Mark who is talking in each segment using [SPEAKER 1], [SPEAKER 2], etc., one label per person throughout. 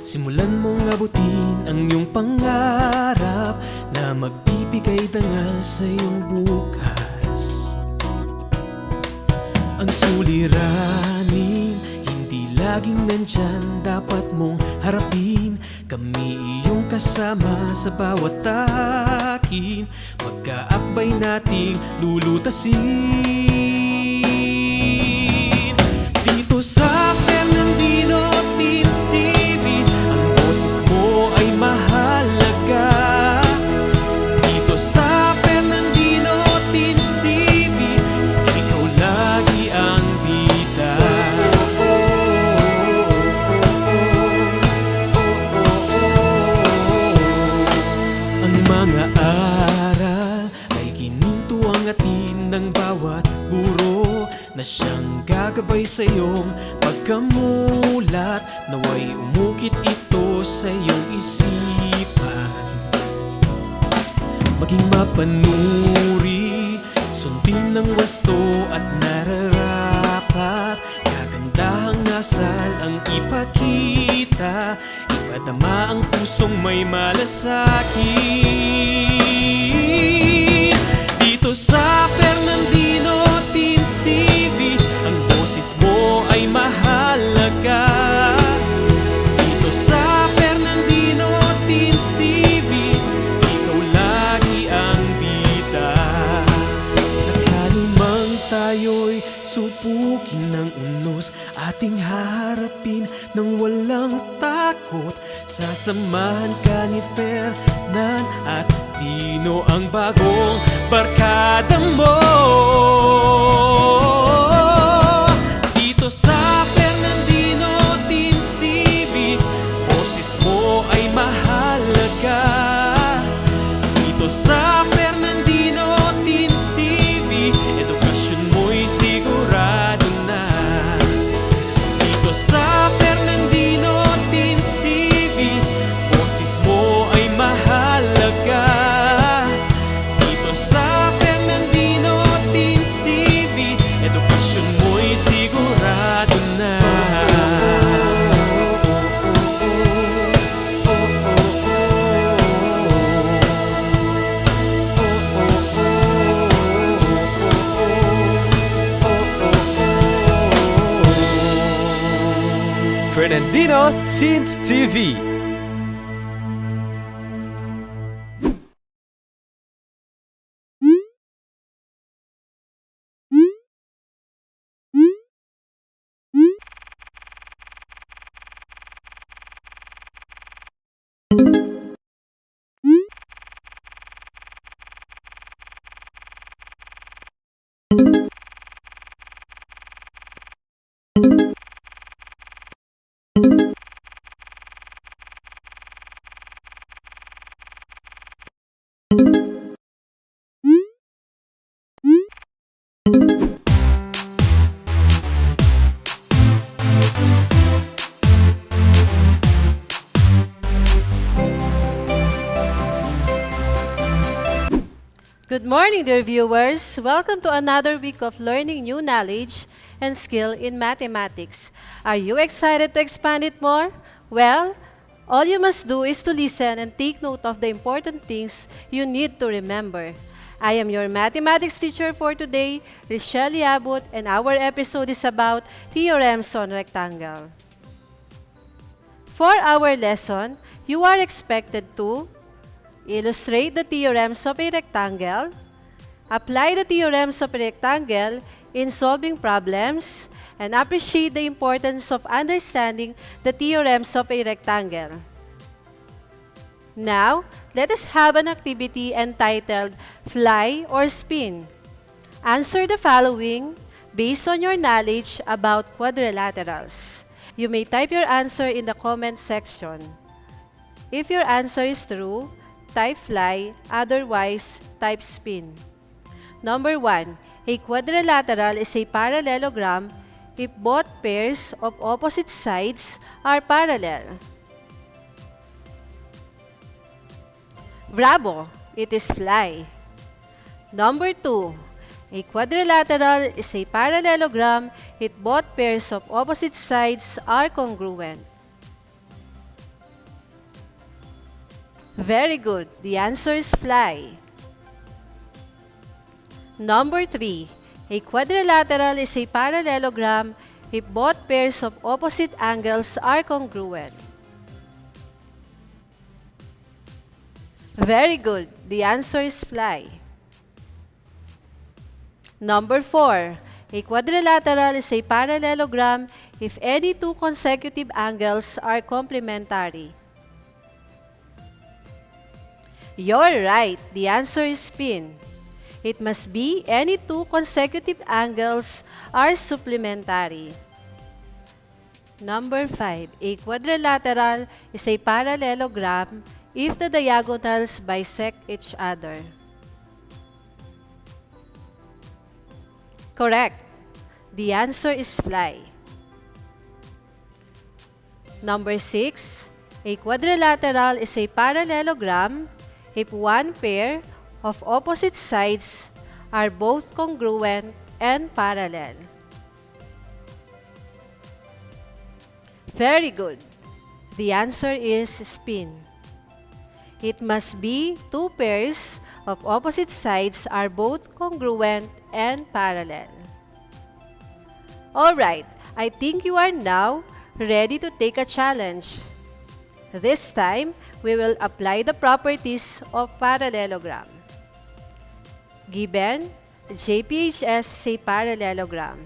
[SPEAKER 1] Simulan mong abutin ang iyong pangarap na magbibigay dangal sa iyong bukas. Ang suliranin, hindi laging nandyan, dapat mong harapin. Kami iyong kasama sa bawat takin, magkaakbay nating lulutasin. Dito sa Fernandino Teens TV, ang boses mo ay mahalaga. Dito sa Fernandino Teens TV, ikaw lagi ang bida. Ang mga aral ay ginintuang atin ng bawat guro na siyang gagabay sa iyong pagkamulat. Naway umukit ito sa iyong isipan, maging mapanuri, sundin ng wasto at nararapat. Kagandahang asal ang ipakita, ipadama ang pusong may malasakit. Dito sa Fernandino Teens TV, ang boses mo ay mahalaga. Dito sa Fernandino Teens TV, ikaw lagi ang bida. Sakali mang tayo'y subukin ng unos, ating haharapin ng walang takot. Sasamahan ka ni Fernan at Dino, ang bagong barkada mo. Dito sa Fernandino Teens TV, boses mo ay mahalaga. Dito sa Fernandino Teens TV, edukasyon mo'y sigurado na. Dito sa Fernandino Teens TV, boses mo ay mahalaga. Dito sa Fernandino Teens TV, edukasyon mo'y sigurado na.
[SPEAKER 2] Fernandino Teens TV.
[SPEAKER 3] Good morning, dear viewers. Welcome to another week of learning new knowledge and skill in mathematics. Are you excited to expand it more? Well, all you must do is to listen and take note of the important things you need to remember. I am your mathematics teacher for today, Richelle Yabut, and our episode is about theorems on rectangle. For our lesson, you are expected to illustrate the theorems of a rectangle, apply the theorems of a rectangle in solving problems, and appreciate the importance of understanding the theorems of a rectangle. Now, let us have an activity entitled Fly or Spin. Answer the following based on your knowledge about quadrilaterals. You may type your answer in the comment section. If your answer is true, type fly, otherwise type spin. Number 1. A quadrilateral is a parallelogram if both pairs of opposite sides are parallel. Bravo! It is fly. Number 2. A quadrilateral is a parallelogram if both pairs of opposite sides are congruent. Very good. The answer is fly. Number 3. A quadrilateral is a parallelogram if both pairs of opposite angles are congruent. Very good. The answer is fly. Number 4. A quadrilateral is a parallelogram if any two consecutive angles are complementary. You're right. The answer is spin. It must be any two consecutive angles are supplementary. Number 5. A quadrilateral is a parallelogram if the diagonals bisect each other. Correct. The answer is fly. Number 6. A quadrilateral is a parallelogram if one pair of opposite sides are both congruent and parallel. Very good. The answer is spin. It must be two pairs of opposite sides are both congruent and parallel. Alright, I think you are now ready to take a challenge. This time, we will apply the properties of parallelogram. Given, JPHS is a parallelogram.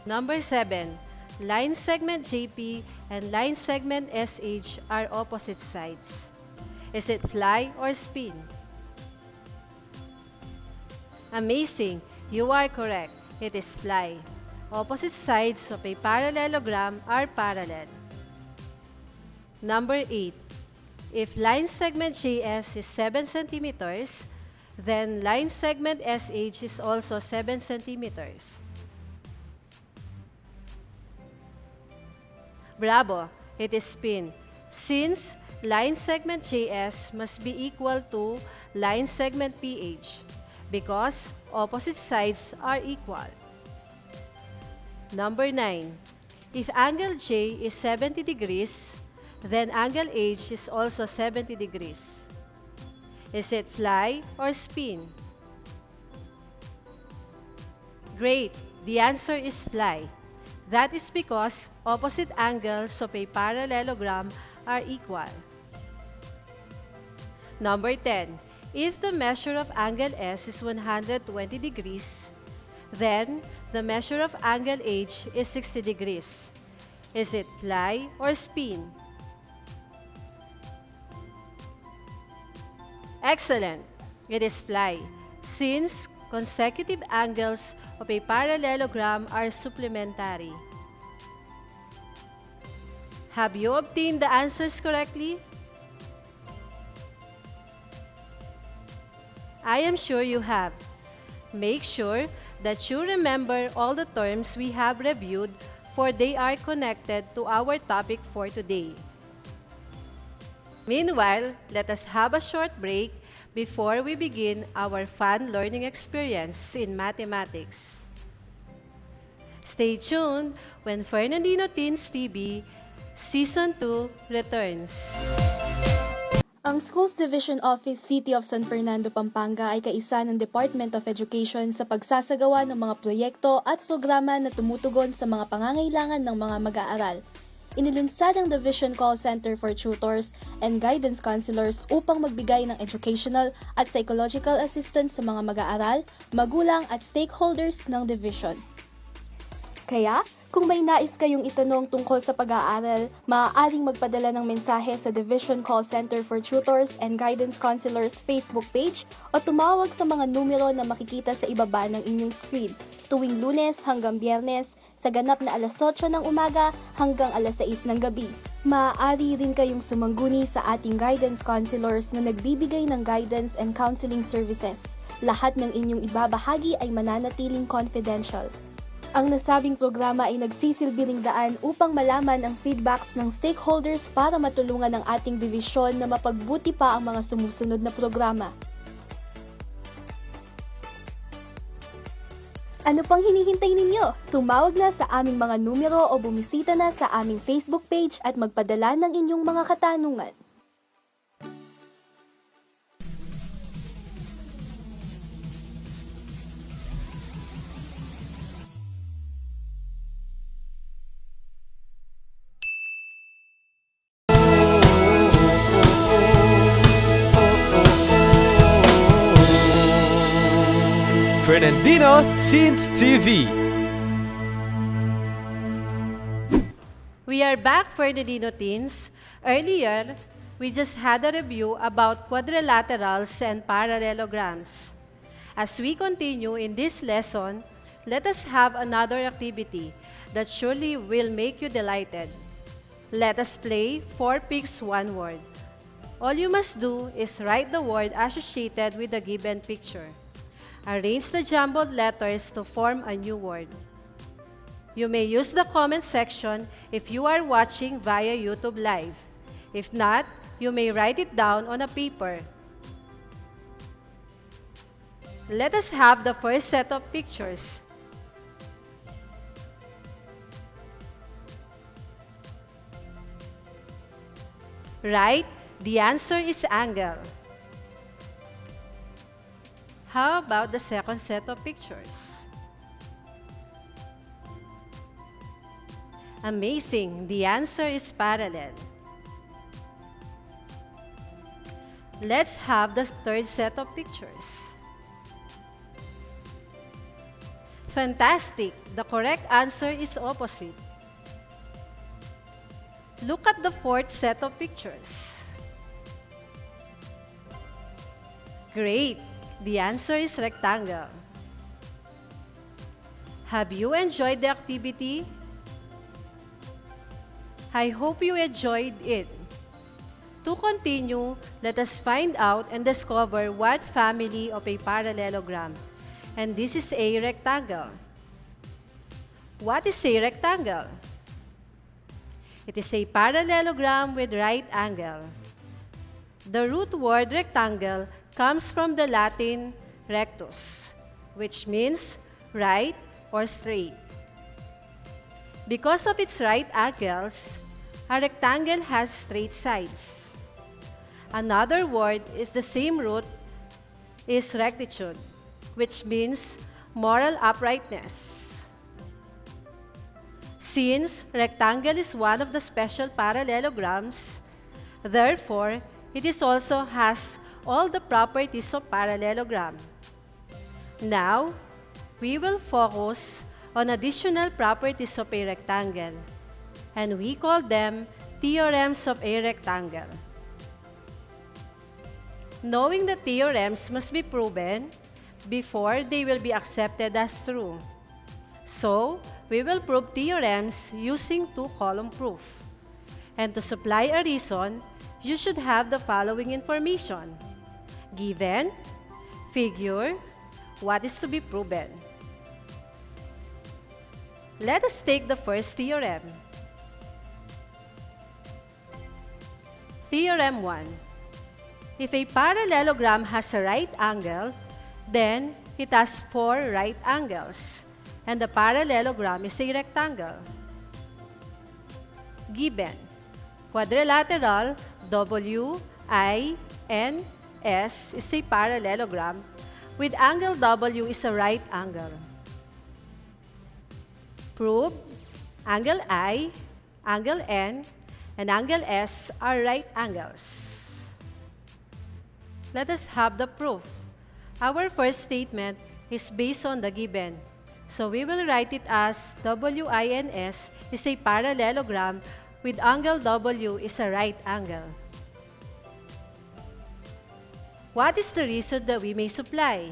[SPEAKER 3] Number 7. Line segment JP and line segment SH are opposite sides. Is it fly or spin? Amazing! You are correct. It is fly. Opposite sides of a parallelogram are parallel. Number 8. If line segment JS is 7 centimeters, then line segment SH is also 7 centimeters. Bravo! It is spin. Since line segment JS must be equal to line segment PH because opposite sides are equal. Number 9. If angle J is 70 degrees, then angle H is also 70 degrees. Is it fly or spin? Great! The answer is fly. That is because opposite angles of a parallelogram are equal. Number 10. If the measure of angle S is 120 degrees, then the measure of angle H is 60 degrees. Is it fly or spin? Excellent! It is fly, since consecutive angles of a parallelogram are supplementary. Have you obtained the answers correctly? I am sure you have. Make sure that you remember all the terms we have reviewed, for they are connected to our topic for today. Meanwhile, let us have a short break before we begin our fun learning experience in mathematics. Stay tuned when Fernandino Teens TV Season 2 returns.
[SPEAKER 4] Ang Schools Division Office City of San Fernando, Pampanga ay kaisa ng Department of Education sa pagsasagawa ng mga proyekto at programa na tumutugon sa mga pangangailangan ng mga mag-aaral. Inilunsad ang Division Call Center for Tutors and Guidance Counselors upang magbigay ng educational at psychological assistance sa mga mag-aaral, magulang at stakeholders ng Division. Kaya, kung may nais kayong itanong tungkol sa pag-aaral, maaaring magpadala ng mensahe sa Division Call Center for Tutors and Guidance Counselors Facebook page o tumawag sa mga numero na makikita sa ibaba ng inyong screen tuwing Lunes hanggang Biyernes sa ganap na alas 8 ng umaga hanggang alas 6 ng gabi. Maaari rin kayong sumangguni sa ating guidance counselors na nagbibigay ng guidance and counseling services. Lahat ng inyong ibabahagi ay mananatiling confidential. Ang nasabing programa ay nagsisilbing daan upang malaman ang feedbacks ng stakeholders para matulungan ang ating divisyon na mapagbuti pa ang mga sumusunod na programa. Ano pang hinihintay ninyo? Tumawag na sa aming mga numero o bumisita na sa aming Facebook page at magpadala ng inyong mga katanungan.
[SPEAKER 2] Fernandino Teens TV.
[SPEAKER 3] We are back, Fernandino Teens. Earlier, we just had a review about quadrilaterals and parallelograms. As we continue in this lesson, let us have another activity that surely will make you delighted. Let us play 4 picks 1 word. All you must do is write the word associated with the given picture. Arrange the jumbled letters to form a new word. You may use the comment section if you are watching via YouTube Live. If not, you may write it down on a paper. Let us have the first set of pictures. Right? The answer is angle. How about the second set of pictures? Amazing! The answer is parallel. Let's have the third set of pictures. Fantastic! The correct answer is opposite. Look at the fourth set of pictures. Great! The answer is rectangle. Have you enjoyed the activity? I hope you enjoyed it. To continue, let us find out and discover what family of a parallelogram. And this is a rectangle. What is a rectangle? It is a parallelogram with right angle. The root word rectangle comes from the Latin rectus, which means right or straight. Because of its right angles, a rectangle has straight sides. Another word is the same root is rectitude, which means moral uprightness. Since rectangle is one of the special parallelograms, therefore, it is also has all the properties of parallelogram. Now, we will focus on additional properties of a rectangle, and we call them theorems of a rectangle. Knowing the theorems must be proven before they will be accepted as true. So, we will prove theorems using two-column proof. And to supply a reason, you should have the following information: given, figure, what is to be proven. Let us take the first theorem. Theorem 1. If a parallelogram has a right angle, then it has 4 right angles, and the parallelogram is a rectangle. Given, quadrilateral WINS is a parallelogram with angle W is a right angle. Prove, angle I, angle N, and angle S are right angles. Let us have the proof. Our first statement is based on the given. So we will write it as WINS is a parallelogram with angle W is a right angle. What is the reason that we may supply?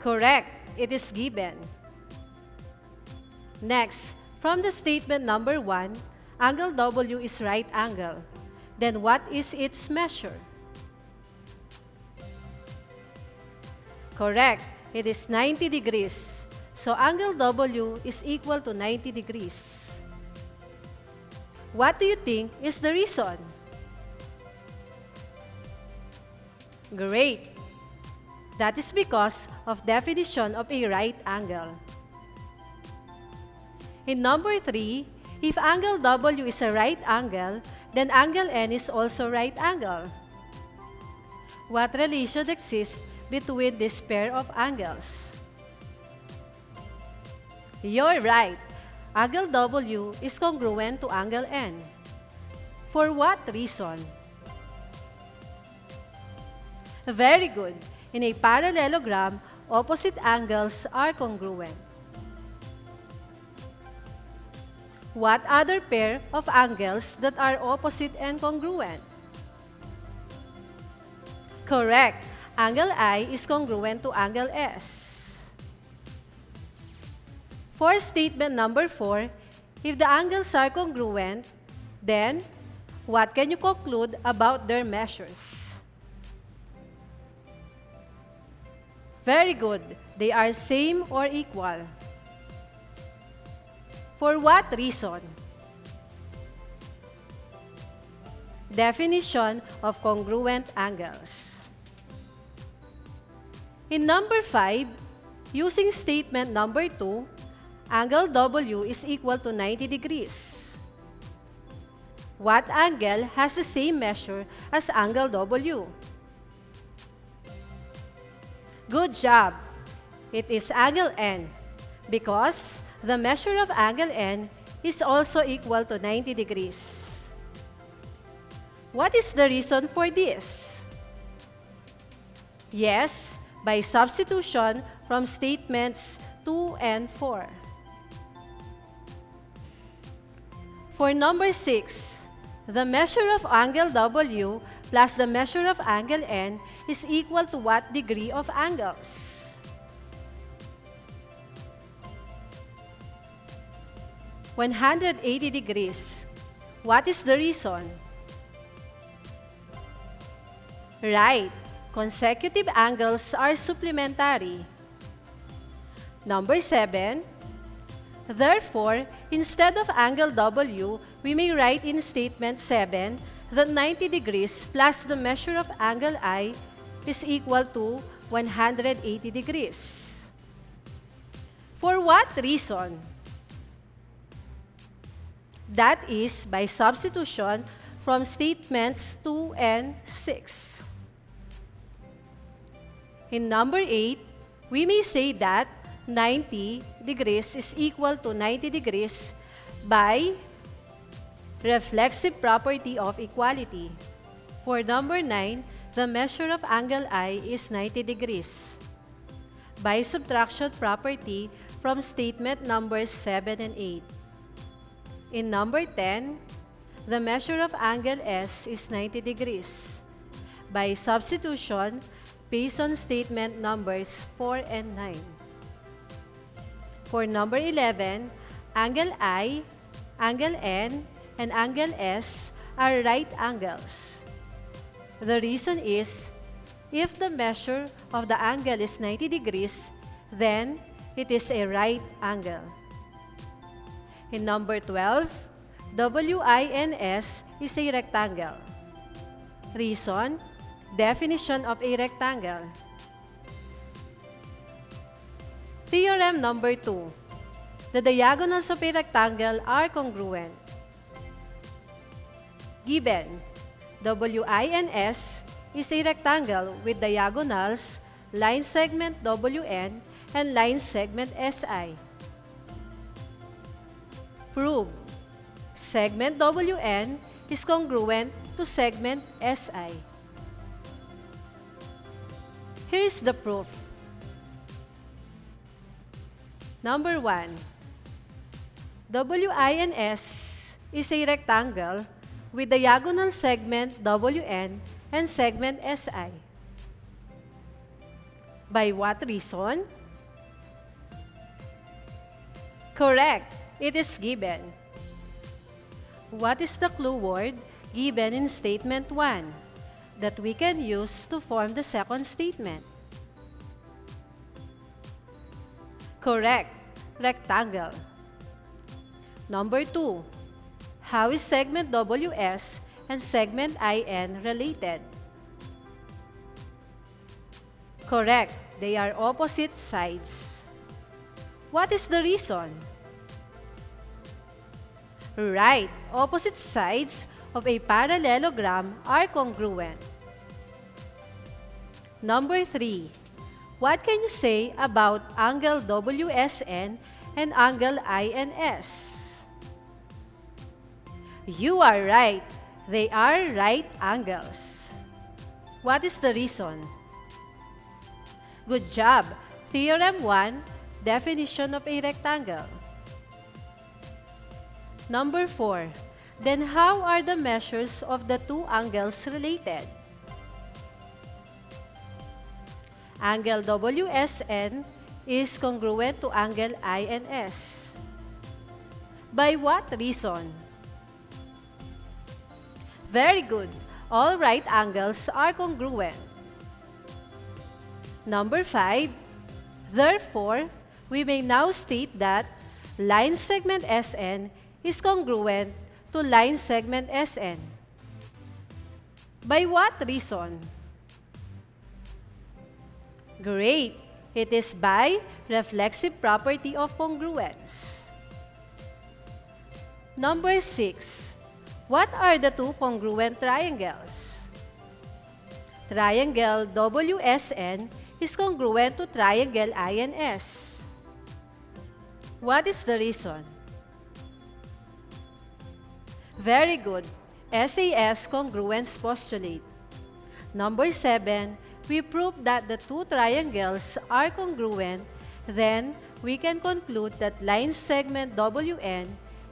[SPEAKER 3] Correct, it is given. Next, from the statement number 1, angle W is right angle. Then what is its measure? Correct, it is 90 degrees. So angle W is equal to 90 degrees. What do you think is the reason? Great! That is because of definition of a right angle. In number 3, if angle W is a right angle, then angle N is also right angle. What relation exists between this pair of angles? You're right. Angle W is congruent to angle N. For what reason? Very good. In a parallelogram, opposite angles are congruent. What other pair of angles that are opposite and congruent? Correct. Angle I is congruent to angle S. For statement number 4, if the angles are congruent, then what can you conclude about their measures? Very good. They are same or equal. For what reason? Definition of congruent angles. In number 5, using statement number 2, angle W is equal to 90 degrees. What angle has the same measure as angle W? Good job! It is angle N because the measure of angle N is also equal to 90 degrees. What is the reason for this? Yes, by substitution from statements 2 and 4. For number 6, the measure of angle W plus the measure of angle N is equal to what degree of angles? 180 degrees. What is the reason? Right. Consecutive angles are supplementary. Number 7. Therefore, instead of angle W, we may write in statement 7 that 90 degrees plus the measure of angle I is equal to 180 degrees. For what reason? That is by substitution from statements 2 and 6. In number 8, we may say that 90 degrees is equal to 90 degrees by reflexive property of equality. For number 9, the measure of angle I is 90 degrees by subtraction property from statement numbers 7 and 8. In number 10, the measure of angle S is 90 degrees by substitution based on statement numbers 4 and 9. For number 11, angle I, angle N, and angle S are right angles. The reason is, if the measure of the angle is 90 degrees, then it is a right angle. In number 12, WINS is a rectangle. Reason, definition of a rectangle. Theorem number 2. The diagonals of a rectangle are congruent. Given, WINS is a rectangle with diagonals, line segment WN, and line segment SI. Prove, segment WN is congruent to segment SI. Here is the proof. Number 1. WINS is a rectangle with diagonal segment WN and segment SI. By what reason? Correct. It is given. What is the clue word given in statement 1 that we can use to form the second statement? Correct. Rectangle. Number 2. How is segment WS and segment IN related? Correct. They are opposite sides. What is the reason? Right. Opposite sides of a parallelogram are congruent. Number 3. What can you say about angle WSN and angle INS? You are right. They are right angles. What is the reason? Good job. Theorem 1, definition of a rectangle. Number 4. Then how are the measures of the two angles related? Angle WSN is congruent to angle INS. By what reason? Very good. All right angles are congruent. Number 5. Therefore, we may now state that line segment SN is congruent to line segment SN. By what reason? Great! It is by reflexive property of congruence. Number 6. What are the two congruent triangles? Triangle WSN is congruent to triangle INS. What is the reason? Very good. SAS congruence postulate. Number 7. We prove that the two triangles are congruent, then we can conclude that line segment WN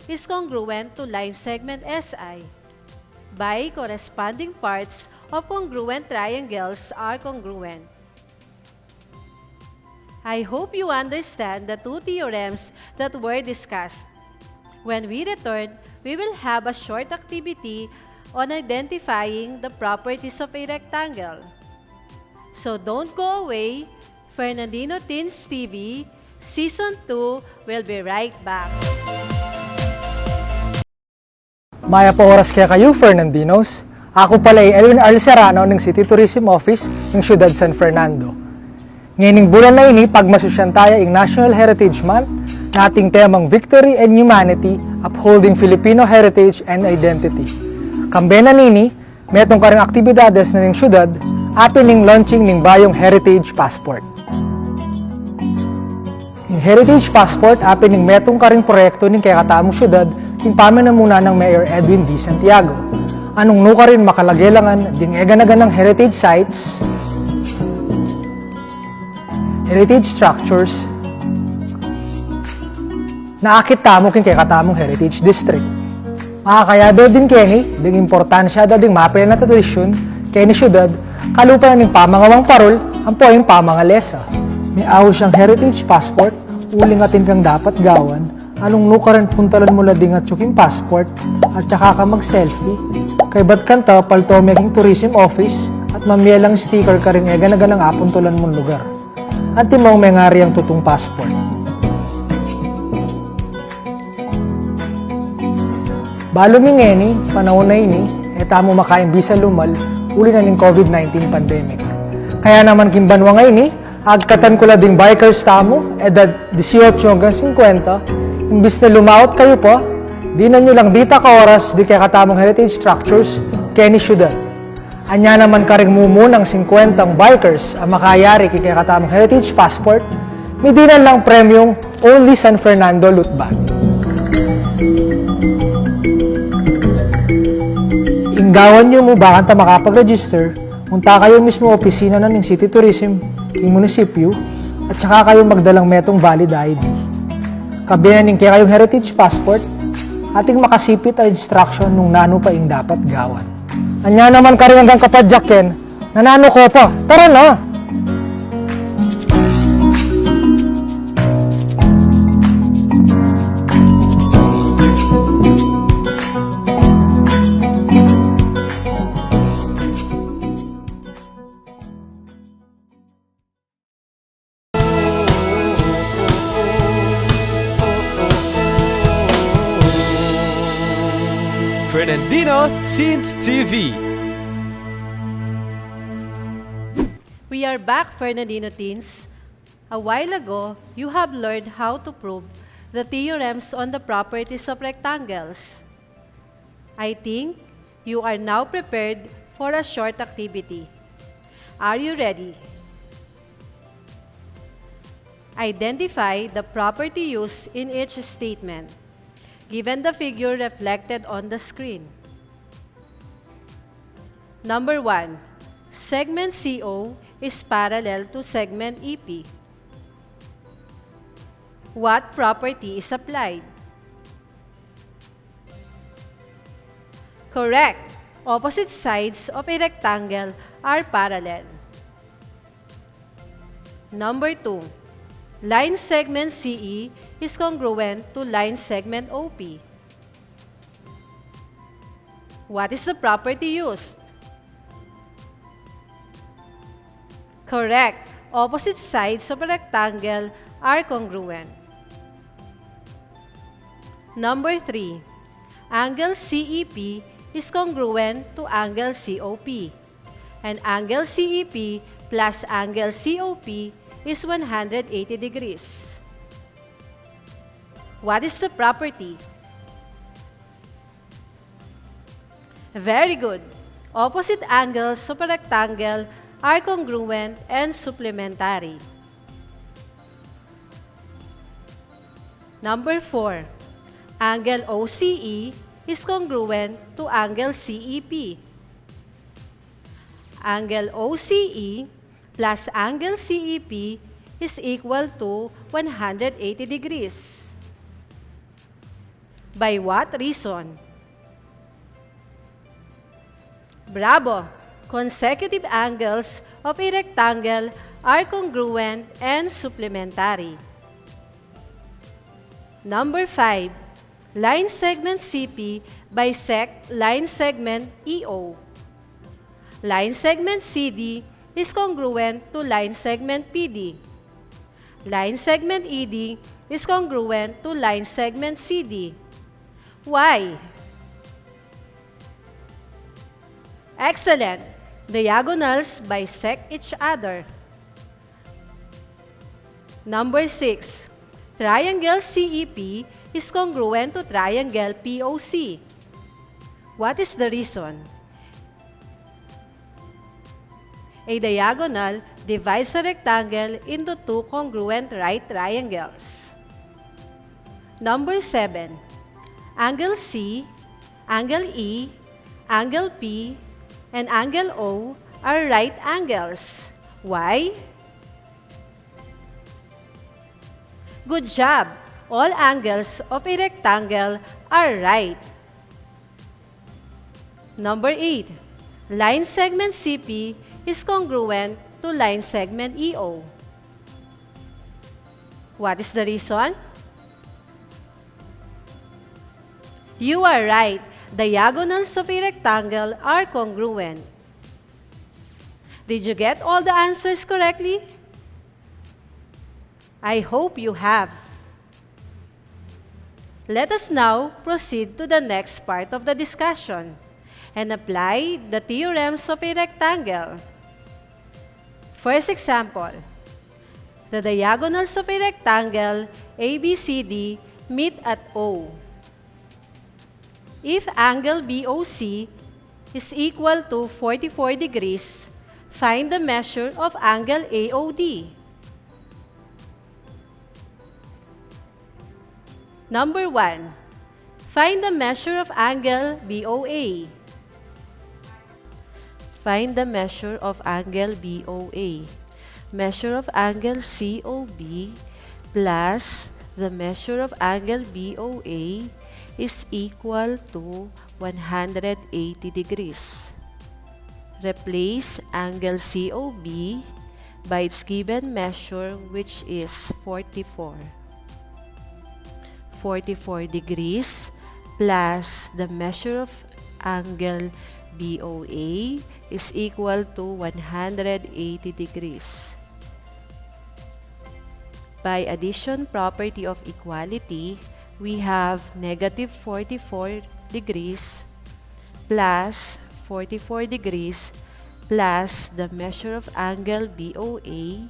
[SPEAKER 3] is congruent to line segment SI. By corresponding parts of congruent triangles are congruent. I hope you understand the two theorems that were discussed. When we return, we will have a short activity on identifying the properties of a rectangle. So don't go away. Fernandino Teens TV, Season 2 will be right back.
[SPEAKER 5] Maya po oras kaya kayo, Fernandinos. Ako pala ay Elwin Arl Serrano ng City Tourism Office ng Siyudad San Fernando. Ngayong bulan na ini, pagmasusyan tayo ang National Heritage Month na ating temang Victory and Humanity, Upholding Filipino Heritage and Identity. Kambena nini, metong karang aktibidades na ng siyudad, apin ng launching ng bayong Heritage Passport. Yung Heritage Passport, apin ng metong karing proyekto ng kaya katamong siyudad, yung pamanamuna ng Mayor Edwin D. Santiago. Anong nuka rin makalagelangan ding eganagan ng heritage sites, heritage structures, na akit tamo kin kaya katamong Heritage District. Makakayado din kini, ding importansya da ding mapil na tradisyon, kaya ni siyudad, kalupa ng pamangawang parol, ang po yung pamangalesa. May aho siyang Heritage Passport, uling atin kang dapat gawan, anong nukaran puntalan mo lading at tsuking passport, at saka ka mag-selfie. Kay ba't kanta, palto making tourism office, at mamiyalang sticker ka rin eganaganang apuntulan mong lugar. At timong may ngari ang tutong passport. Balo mingeni, panahon na ini, etamo makain bisa lumal, uli na ng COVID-19 pandemic. Kaya naman kimbanwa ngayon agkatan ko ding bikers tamo, edad 18 hanggang 50, imbis na lumaot kayo po, di na nyo lang dita ka oras, di kaya katamong heritage structures, kaya ni syudad. Anya naman karing mumunang 50 bikers ang makayari kaya katamong heritage passport, may di na lang premium only San Fernando loot bag. Inggawan nyo mo bakit ta makapag-register, punta kayo mismo opisina na ng City Tourism, ng munisipyo, at saka kayo magdalang metong valid ID. Kabinan ng kaya kayong heritage passport, ating makasipit ang instruction nung nano pa ing dapat gawan. Anya naman ka rin hanggang kapadyakin, nanano ko pa, tara na!
[SPEAKER 2] Fernandino Teens TV.
[SPEAKER 3] We We are back, Fernandino teens. A while ago, you have learned how to prove the theorems on the properties of rectangles. I think you are now prepared for a short activity. Are you ready? Identify the property used in each statement, given the figure reflected on the screen. Number 1. Segment CO is parallel to segment EP. What property is applied? Correct. Opposite sides of a rectangle are parallel. Number 2. Line segment CE is congruent to line segment OP. What is the property used? Correct. Opposite sides of a rectangle are congruent. Number 3. Angle CEP is congruent to angle COP. And angle CEP plus angle COP is 180 degrees. What is the property? Very good. Opposite angles of a rectangle are congruent and supplementary. Number 4. Angle OCE is congruent to angle CEP. Angle OCE plus angle CEP is equal to 180 degrees. By what reason? Bravo! Consecutive angles of a rectangle are congruent and supplementary. Number 5. Line segment CP bisect line segment EO. Line segment CD is congruent to line segment PD. Line segment ED is congruent to line segment CD. Why? Excellent! Diagonals bisect each other. Number 6. Triangle CEP is congruent to triangle POC. What is the reason? A diagonal divides a rectangle into two congruent right triangles. Number 7. Angle C, angle E, angle P, and angle O are right angles. Why? Good job! All angles of a rectangle are right. Number 8. Line segment CP is congruent to line segment EO. What is the reason? You are right. Diagonals of a rectangle are congruent. Did you get all the answers correctly? I hope you have. Let us now proceed to the next part of the discussion and apply the theorems of a rectangle. First example, the diagonals of a rectangle ABCD meet at O. If angle BOC is equal to 44 degrees, find the measure of angle AOD. Number 1. Find the measure of angle BOA. Find the measure of angle BOA. Measure of angle COB plus the measure of angle BOA is equal to 180 degrees. Replace angle COB by its given measure, which is 44. 44 degrees plus the measure of angle BOA is equal to 180 degrees. By addition property of equality, we have negative 44 degrees plus 44 degrees plus the measure of angle BOA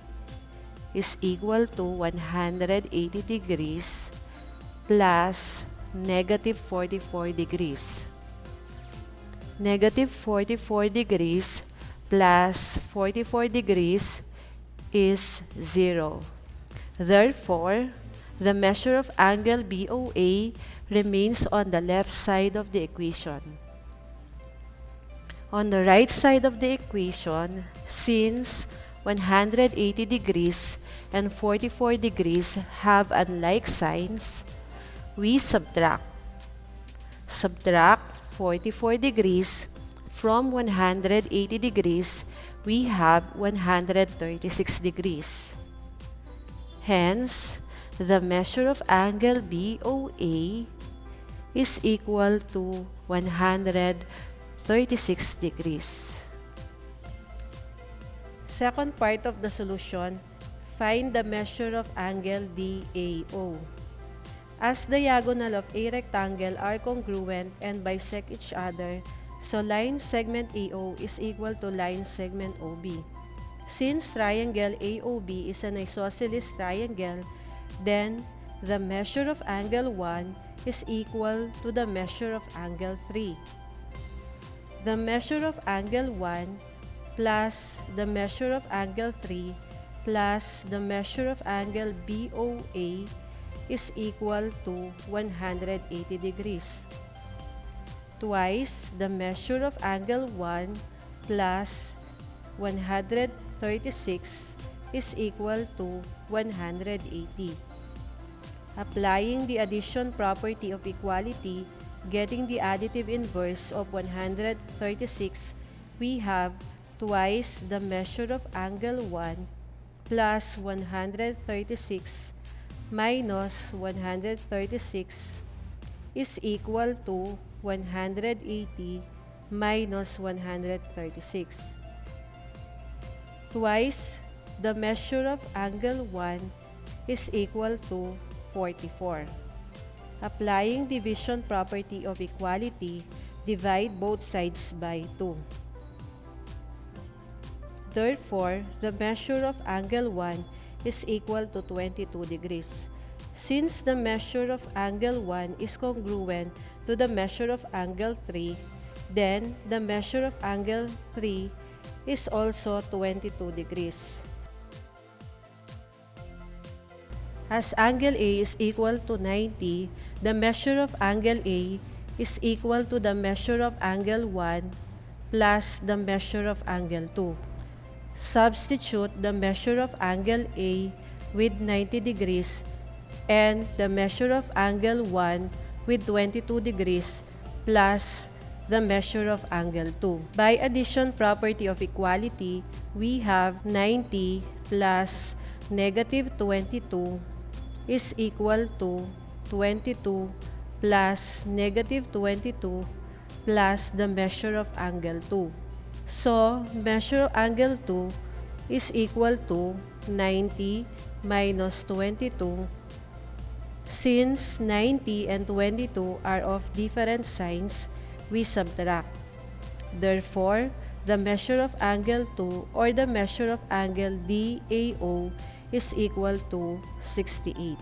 [SPEAKER 3] is equal to 180 degrees plus negative 44 degrees. Negative 44 degrees plus 44 degrees is 0. Therefore, the measure of angle BOA remains on the left side of the equation. On the right side of the equation, since 180 degrees and 44 degrees have unlike signs, we subtract. Subtract 44 degrees from 180 degrees, we have 136 degrees. Hence, the measure of angle BOA is equal to 136 degrees. Second part of the solution, find the measure of angle DAO. As diagonal of a rectangle are congruent and bisect each other, so line segment AO is equal to line segment OB. Since triangle AOB is an isosceles triangle, then the measure of angle 1 is equal to the measure of angle 3. The measure of angle 1 plus the measure of angle 3 plus the measure of angle BOA is equal to 180 degrees. Twice the measure of angle 1 plus 136 is equal to 180. Applying the addition property of equality, getting the additive inverse of 136, we have twice the measure of angle 1 plus 136 minus 136 is equal to 180 minus 136. Twice the measure of angle 1 is equal to 44. Applying division property of equality, divide both sides by 2. Therefore, the measure of angle 1 is equal to 22 degrees. Since the measure of angle 1 is congruent to the measure of angle 3, then the measure of angle 3 is also 22 degrees. As angle A is equal to 90, the measure of angle A is equal to the measure of angle 1 plus the measure of angle 2. Substitute the measure of angle A with 90 degrees and the measure of angle 1 with 22 degrees plus the measure of angle 2. By addition property of equality, we have 90 plus negative 22 is equal to 22 plus negative 22 plus the measure of angle 2. So, measure of angle 2 is equal to 90 minus 22. Since 90 and 22 are of different signs, we subtract. Therefore, the measure of angle 2 or the measure of angle DAO is equal to 68.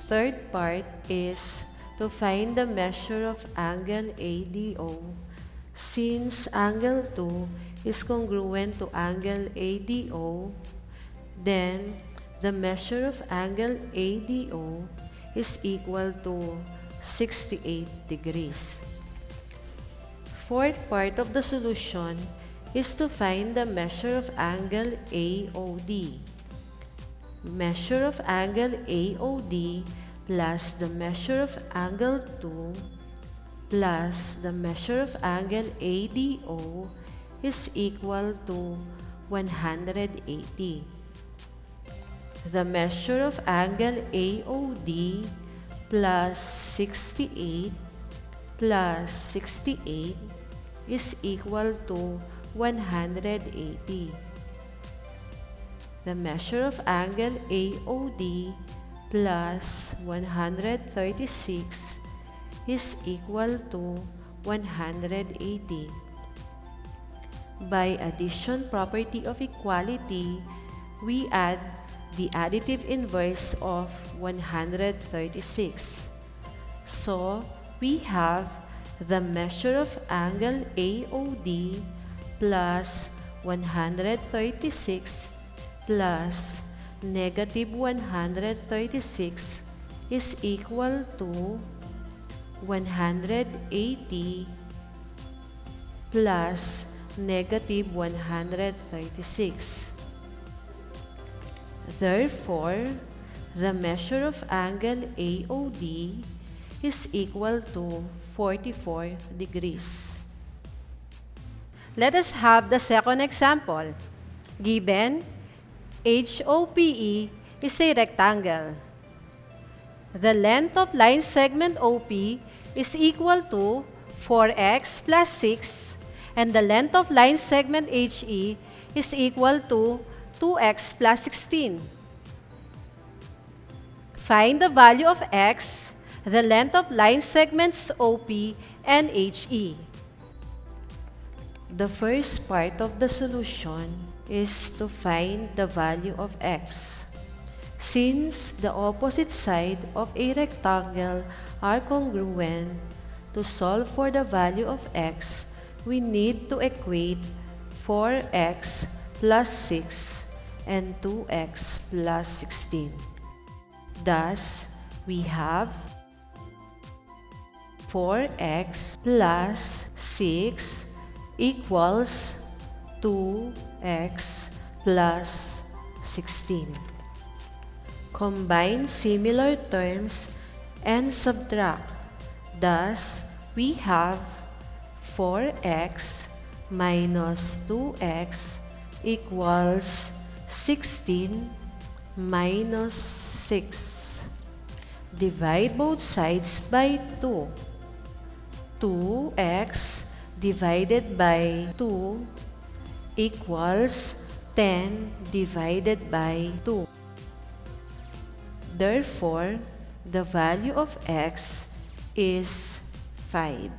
[SPEAKER 3] Third part is to find the measure of angle ADO. Since angle 2 is congruent to angle ADO, then the measure of angle ADO is equal to 68 degrees. Fourth part of the solution is to find the measure of angle AOD. Measure of angle AOD plus the measure of angle 2 plus the measure of angle ADO is equal to 180. The measure of angle AOD plus 68 plus 68 is equal to 180. The measure of angle AOD plus 136 is equal to 180. By addition property of equality, we add the additive inverse of 136. So, we have the measure of angle AOD plus 136 plus negative 136 is equal to 180 plus negative 136. Therefore, the measure of angle AOD is equal to 44 degrees. Let us have the second example. Given HOPE is a rectangle. The length of line segment OP is equal to 4x plus 6 and the length of line segment HE is equal to 2x plus 16. Find the value of x, the length of line segments OP and HE. The first part of the solution is to find the value of x. Since the opposite side of a rectangle are congruent, to solve for the value of x, we need to equate 4x plus 6 and 2x plus 16. Thus, we have 4x plus 6 equals 2x plus 16. Combine similar terms and subtract. Thus, we have 4x minus 2x equals 16 minus 6. Divide both sides by 2. 2x divided by 2 equals 10 divided by 2. Therefore, the value of x is 5.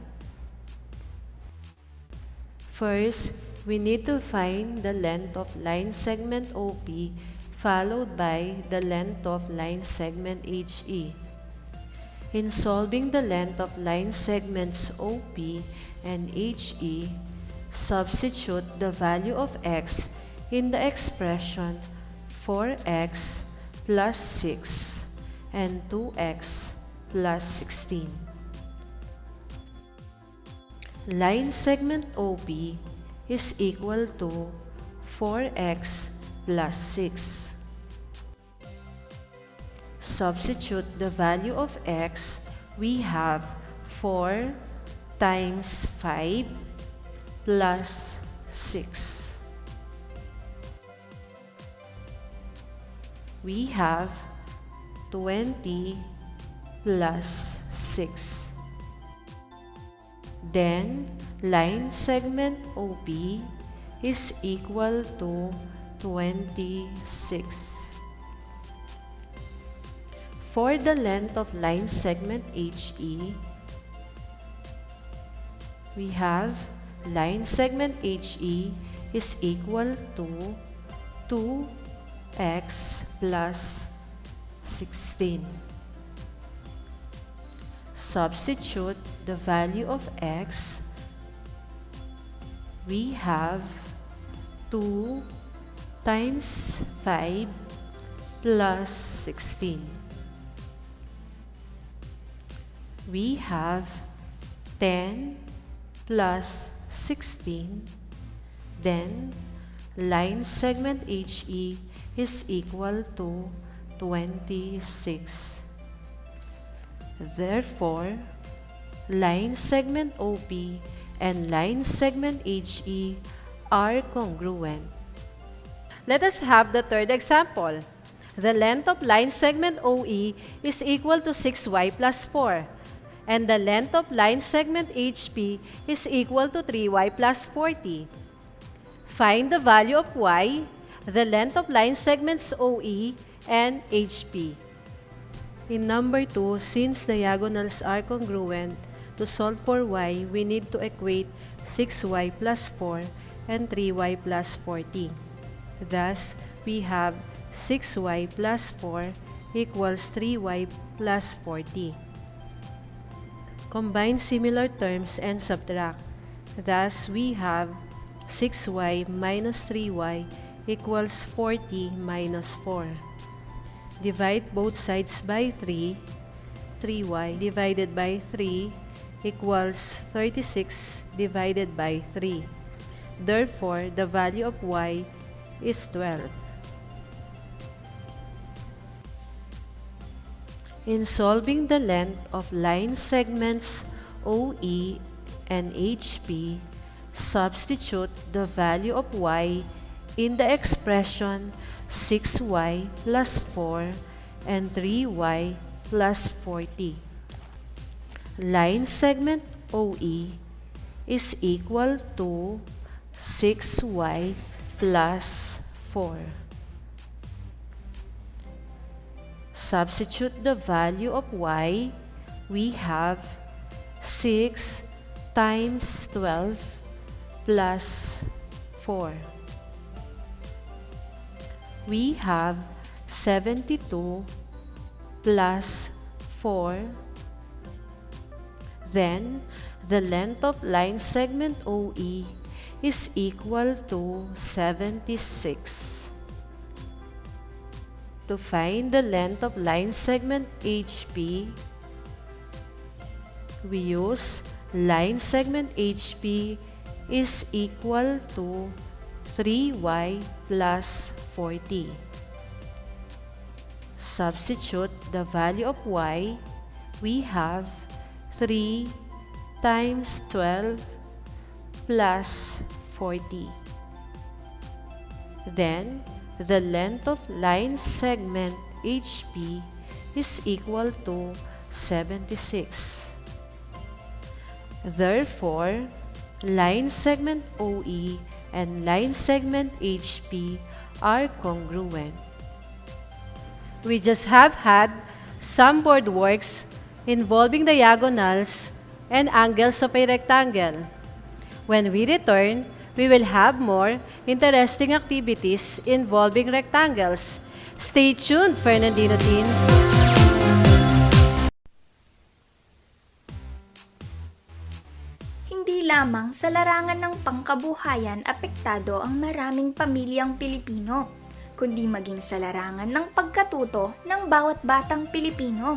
[SPEAKER 3] First, we need to find the length of line segment OP followed by the length of line segment HE. In solving the length of line segments OP and HE, substitute the value of x in the expression 4x plus 6 and 2x plus 16. Line segment OP is equal to 4x plus 6. Substitute the value of x, we have 4 times 5 plus 6. We have 20 plus 6. Then, line segment OP is equal to 26. For the length of line segment HE, we have line segment HE is equal to 2x plus 16. Substitute the value of x, we have 2 times 5 plus 16. We have 10 plus 16. Then, line segment HE is equal to 26. Therefore, line segment OP and line segment HE are congruent. Let us have the third example. The length of line segment OE is equal to 6y plus 4, and the length of line segment HP is equal to 3y plus 40. Find the value of y, the length of line segments OE and HP. In number 2, since diagonals are congruent, to solve for y, we need to equate 6y plus 4 and 3y plus 40. Thus, we have 6y plus 4 equals 3y plus 40. Combine similar terms and subtract. Thus, we have 6y minus 3y equals 40 minus 4. Divide both sides by 3. 3y divided by 3 equals 36 divided by 3. Therefore, the value of y is 12. In solving the length of line segments OE and HP, substitute the value of y in the expression 6y plus 4 and 3y plus 40. Line segment OE is equal to 6y plus 4. Substitute the value of y. We have 6 times 12 plus 4. We have 72 plus 4. Then, the length of line segment OE is equal to 76. To find the length of line segment HP, we use line segment HP is equal to 3y plus 40. Substitute the value of y. We have 3 times 12 plus 40. Then, the length of line segment HP is equal to 76. Therefore, line segment OE and line segment HP are congruent. We just have had some board works involving diagonals and angles of a rectangle. When we return, we will have more interesting activities involving rectangles. Stay tuned, Fernandino Teens!
[SPEAKER 6] Hindi lamang sa larangan ng pangkabuhayan apektado ang maraming pamilyang Pilipino, kundi maging sa larangan ng pagkatuto ng bawat batang Pilipino.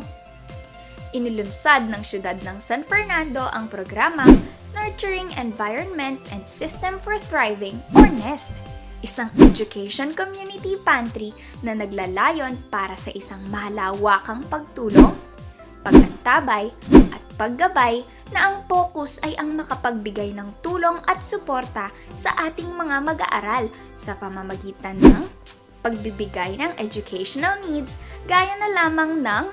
[SPEAKER 6] Inilunsad ng siyudad ng San Fernando ang programang Nurturing Environment and System for Thriving or NEST, isang education community pantry na naglalayon para sa isang malawakang pagtulong, pagtantabay at paggabay na ang focus ay ang makapagbigay ng tulong at suporta sa ating mga mag-aaral sa pamamagitan ng pagbibigay ng educational needs gaya na lamang ng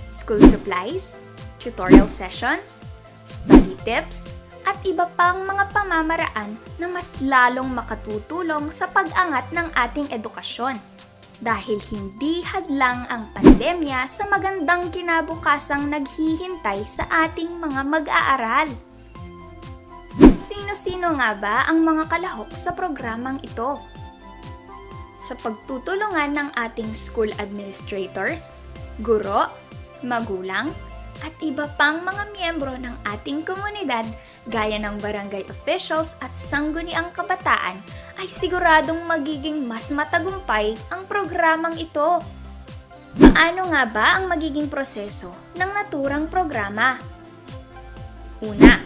[SPEAKER 6] school supplies, tutorial sessions, study tips, at iba pang mga pamamaraan na mas lalong makatutulong sa pag-angat ng ating edukasyon. Dahil hindi hadlang ang pandemya sa magandang kinabukasang naghihintay sa ating mga mag-aaral. Sino-sino nga ba ang mga kalahok sa programang ito? Sa pagtutulungan ng ating school administrators, guro, magulang, at iba pang mga miyembro ng ating komunidad gaya ng barangay officials at sangguniang kabataan ay siguradong magiging mas matagumpay ang programang ito. Paano nga ba ang magiging proseso ng naturang programa? Una,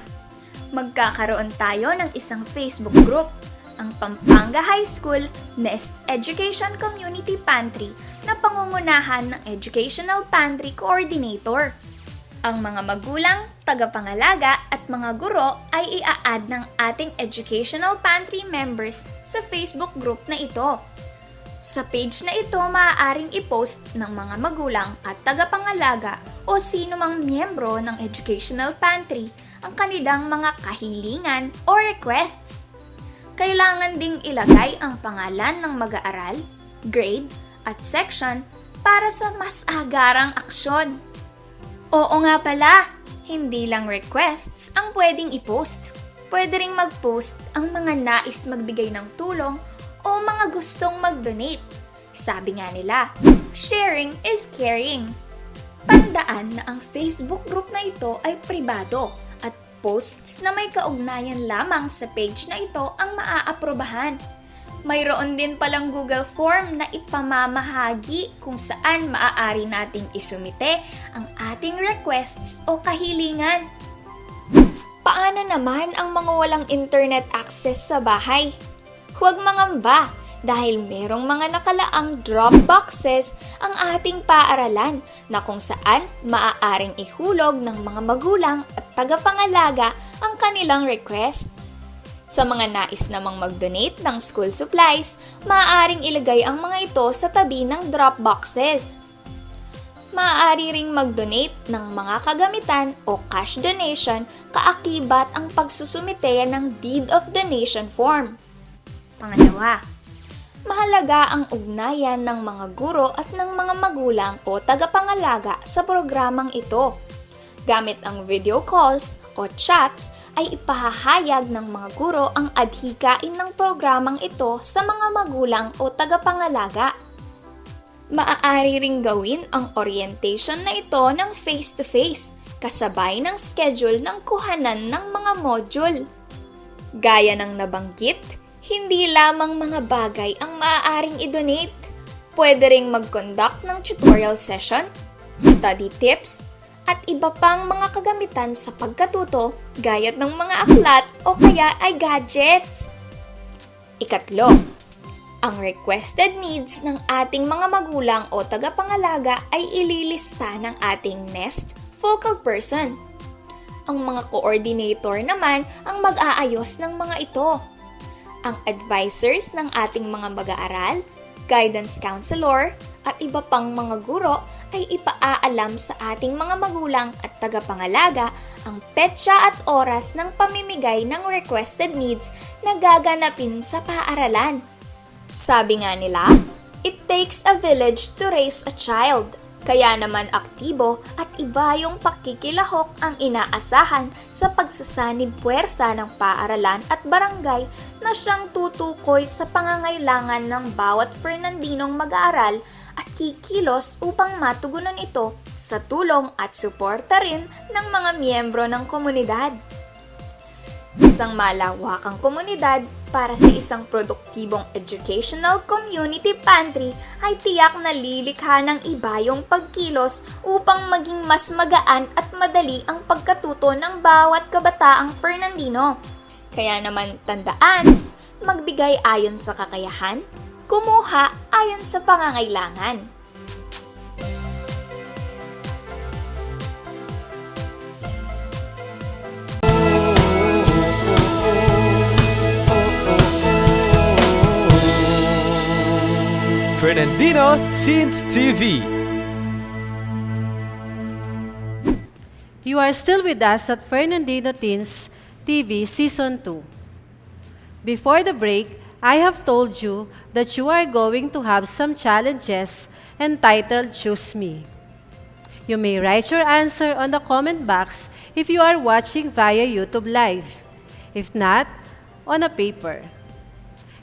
[SPEAKER 6] magkakaroon tayo ng isang Facebook group, ang Pampanga High School NEST Education Community Pantry na pangungunahan ng Educational Pantry Coordinator. Ang mga magulang, tagapangalaga at mga guro ay ia-add ng ating Educational Pantry members sa Facebook group na ito. Sa page na ito, maaaring i-post ng mga magulang at tagapangalaga o sino mang miyembro ng Educational Pantry ang kanilang mga kahilingan o requests. Kailangan ding ilagay ang pangalan ng mag-aaral, grade at section para sa mas agarang aksyon. Oo nga pala, hindi lang requests ang pwedeng i-post. Pwede ring mag-post ang mga nais magbigay ng tulong o mga gustong mag-donate. Sabi nga nila, sharing is caring. Tandaan na ang Facebook group na ito ay pribado at posts na may kaugnayan lamang sa page na ito ang maaaprobahan. Mayroon din palang Google Form na ipamamahagi kung saan maaari nating isumite ang ating requests o kahilingan. Paano naman ang mga walang internet access sa bahay? Huwag mangamba dahil merong mga nakalaang drop boxes ang ating paaralan na kung saan maaaring ihulog ng mga magulang at tagapangalaga ang kanilang requests. Sa mga nais namang mag-donate ng school supplies, maaaring ilagay ang mga ito sa tabi ng drop boxes. Maaari ring mag-donate ng mga kagamitan o cash donation kaakibat ang pagsusumite ng deed of donation form. Pangalawa, mahalaga ang ugnayan ng mga guro at ng mga magulang o tagapangalaga sa programang ito. Gamit ang video calls o chats ay ipahahayag ng mga guro ang adhikain ng programang ito sa mga magulang o tagapangalaga. Maaari ring gawin ang orientation na ito ng face-to-face, kasabay ng schedule ng kuhanan ng mga module. Gaya ng nabanggit, hindi lamang mga bagay ang maaaring i-donate. Pwede ring mag-conduct ng tutorial session, study tips, at iba pang mga kagamitan sa pagkatuto gaya ng mga aklat o kaya ay gadgets. Ikatlo, ang requested needs ng ating mga magulang o tagapangalaga ay ililista ng ating NEST focal person. Ang mga coordinator naman ang mag-aayos ng mga ito. Ang advisors ng ating mga mag-aaral, guidance counselor, at iba pang mga guro ay ipaaalam sa ating mga magulang at tagapangalaga ang petsa at oras ng pamimigay ng requested needs na gaganapin sa paaralan. Sabi nga nila, it takes a village to raise a child. Kaya naman aktibo at iba yung pakikilahok ang inaasahan sa pagsasanib puwersa ng paaralan at barangay na siyang tutukoy sa pangangailangan ng bawat Fernandinong mag-aaral at kikilos upang matugunan ito sa tulong at suporta rin ng mga miyembro ng komunidad. Isang malawakang komunidad para sa isang produktibong educational community pantry ay tiyak na lilikha ng iba yung pagkilos upang maging mas magaan at madali ang pagkatuto ng bawat kabataang Fernandino. Kaya naman tandaan, magbigay ayon sa kakayahan, kumuha ayon sa pangangailangan.
[SPEAKER 2] Fernandino Teens TV.
[SPEAKER 3] You are still with us at Fernandino Teens TV Season 2. Before the break, I have told you that you are going to have some challenges entitled Choose Me. You may write your answer on the comment box if you are watching via YouTube Live. If not, on a paper.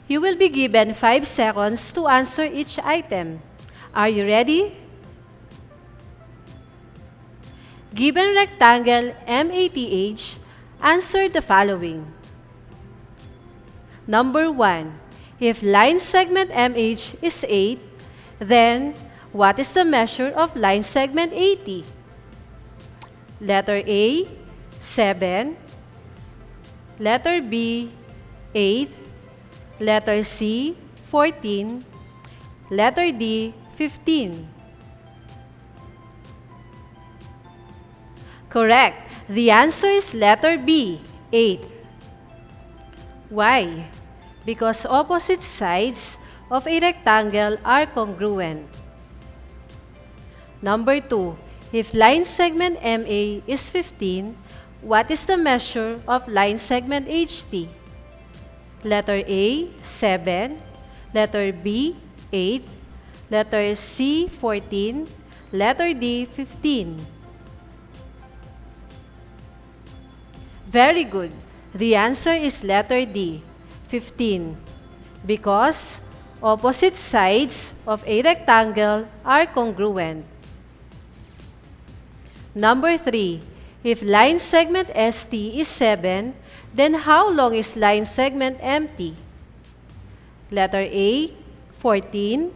[SPEAKER 3] You will be given 5 seconds to answer each item. Are you ready? Given rectangle MATH, answer the following. Number 1. If line segment MH is 8, then what is the measure of line segment 80? Letter A, 7. Letter B, 8. Letter C, 14. Letter D, 15. Correct. The answer is letter B, 8. Why? Because opposite sides of a rectangle are congruent. Number 2. If line segment MA is 15, what is the measure of line segment HT? Letter A, 7. Letter B, 8. letter C, 14, letter D, 15. Very good. The answer is letter D, 15, because opposite sides of a rectangle are congruent. Number 3, if line segment ST is 7, then how long is line segment MT? Letter A, 14,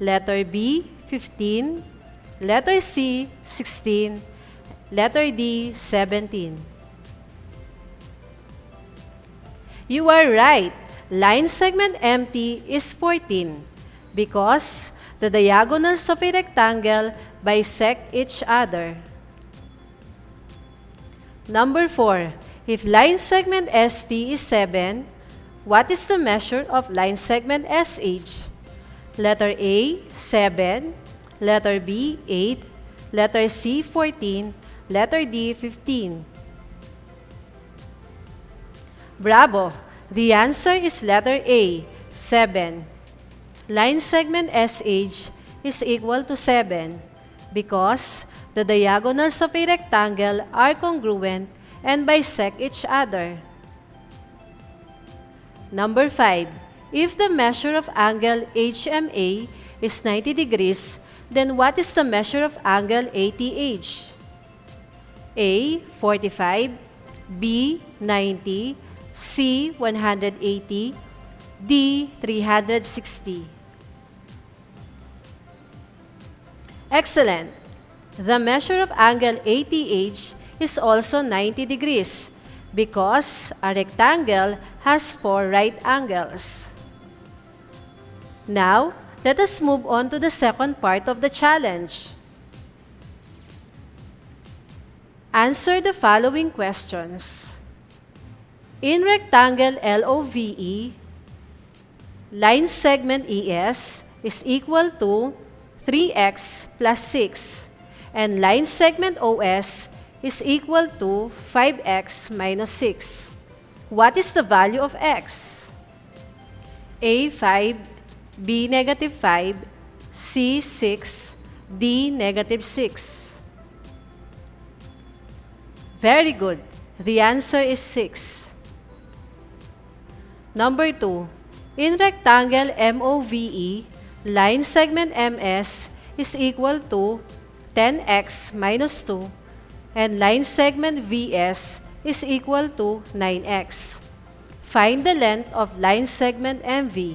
[SPEAKER 3] letter B, 15, letter C, 16, letter D, 17. You are right. Line segment MT is 14 because the diagonals of a rectangle bisect each other. Number 4, if line segment ST is 7, what is the measure of line segment SH? Letter A, 7, letter B, 8, letter C, 14, letter D, 15. Bravo! The answer is letter A, 7. Line segment SH is equal to 7 because the diagonals of a rectangle are congruent and bisect each other. Number 5. If the measure of angle HMA is 90 degrees, then what is the measure of angle ATH? A, 45, B, 90, C, 180, D, 360. Excellent! The measure of angle ATH is also 90 degrees because a rectangle has 4 right angles. Now, let us move on to the second part of the challenge. Answer the following questions. In rectangle LOVE, line segment ES is equal to 3x plus 6, and line segment OS is equal to 5x minus 6. What is the value of x? A, 5, B, negative 5, C, 6, D, negative 6. Very good. The answer is 6. Number 2. In rectangle MOVE, line segment MS is equal to 10x minus 2, and line segment VS is equal to 9x. Find the length of line segment MV.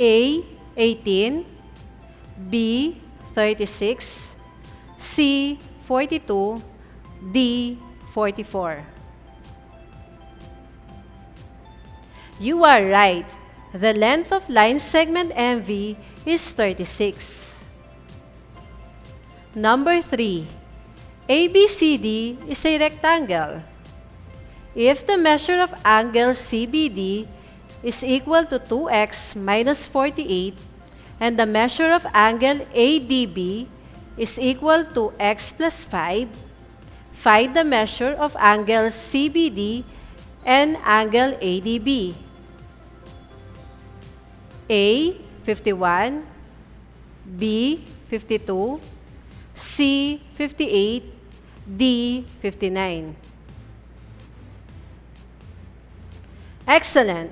[SPEAKER 3] A, 18, B, 36, C, 42, D, 44. You are right. The length of line segment MV is 36. Number 3. ABCD is a rectangle. If the measure of angle CBD is equal to 2x minus 48 and the measure of angle ADB is equal to x plus 5, find the measure of angle CBD and angle ADB. A, 51, B, 52, C, 58, D, 59. Excellent!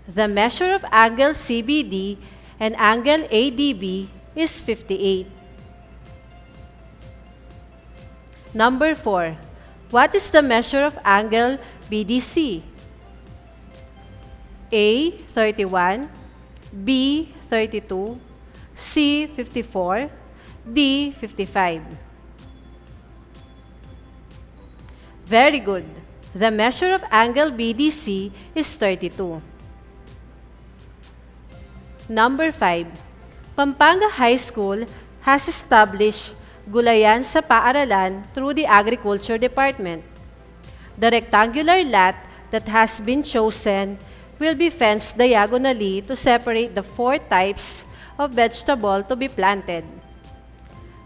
[SPEAKER 3] The measure of angle CBD and angle ADB is 58. Number 4. What is the measure of angle BDC? A, 31, B, 32, C, 54, D, 55. Very good. The measure of angle BDC is 32. Number 5. Pampanga High School has established gulayan sa paaralan through the Agriculture Department. The rectangular lot that has been chosen will be fenced diagonally to separate the 4 types of vegetable to be planted.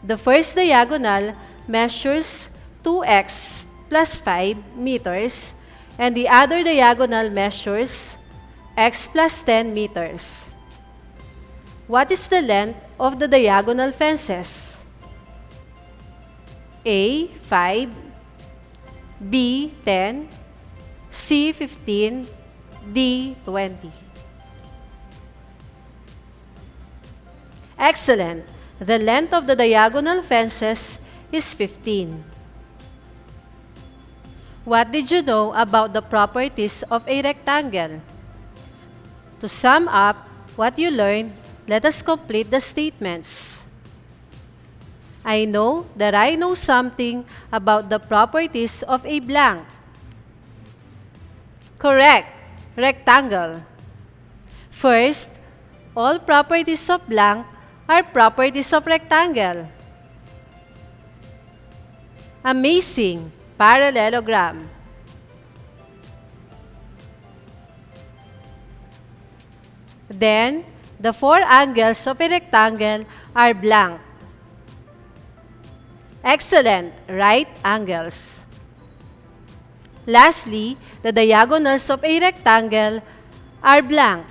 [SPEAKER 3] The first diagonal measures 2x plus 5 meters, and the other diagonal measures x plus 10 meters. What is the length of the diagonal fences? A. 5, B. 10, C. 15, D. 20. Excellent! The length of the diagonal fences is 15. What did you know about the properties of a rectangle? To sum up what you learned, let us complete the statements. I know that I know something about the properties of a blank. Correct. Rectangle. First, all properties of blank are properties of rectangle. Amazing. Parallelogram. Then, the four angles of a rectangle are blank. Excellent. Right angles. Lastly, the diagonals of a rectangle are blank.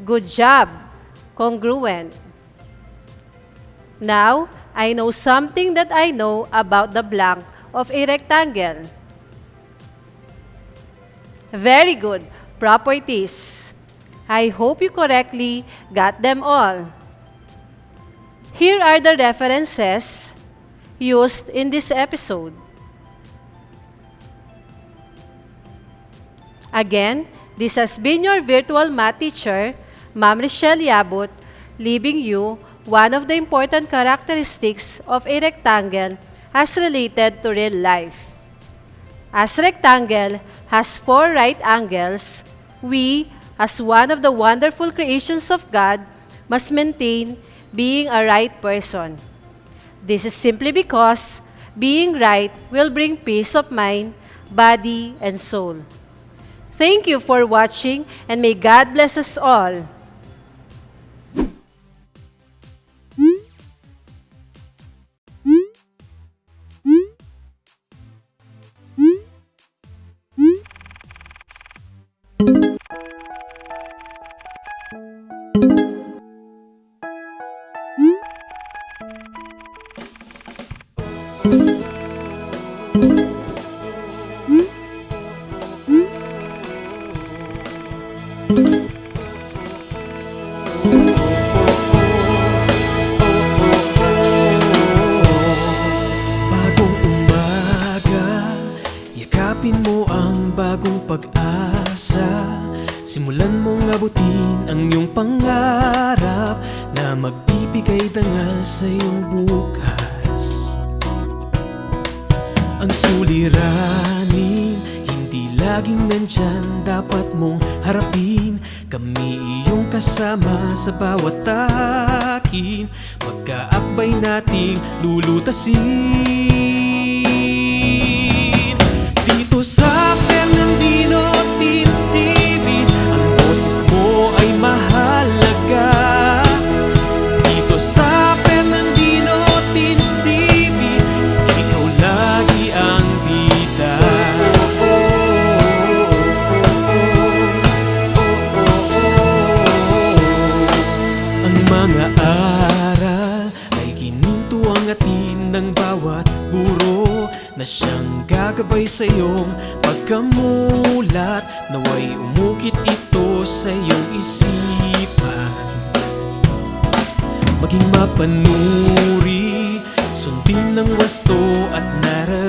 [SPEAKER 3] Good job. Congruent. Now, I know something that I know about the blank of a rectangle. Very good. Properties. I hope you correctly got them all. Here are the references used in this episode. Again, this has been your virtual math teacher, Ma'am Richelle Yabut, leaving you one of the important characteristics of a rectangle as related to real life. As rectangle has four right angles, we, as one of the wonderful creations of God, must maintain being a right person. This is simply because being right will bring peace of mind, body, and soul. Thank you for watching, and may God bless us all.
[SPEAKER 1] Bagong umaga, yakapin mo ang bagong pag-asa. Simulan mong abutin ang iyong pangarap na magbibigay dangal sa iyong bukas. Ang suliranin, hindi laging nandyan, dapat mong harapin. Kami iyong kasama sa bawat takin, magkaakbay nating lulutasin. Dito sa Fernandino Teens TV, ang boses mo ay mahalaga. Dito sa Fernandino Teens TV, ikaw lagi ang bida. Ang mga aral ay ginintuang atin ng bawat guro na siyang gagabay sa iyong pagkamulat. Naway umukit ito sa iyong isipan, maging mapanuri, sundin ng wasto at nararapat.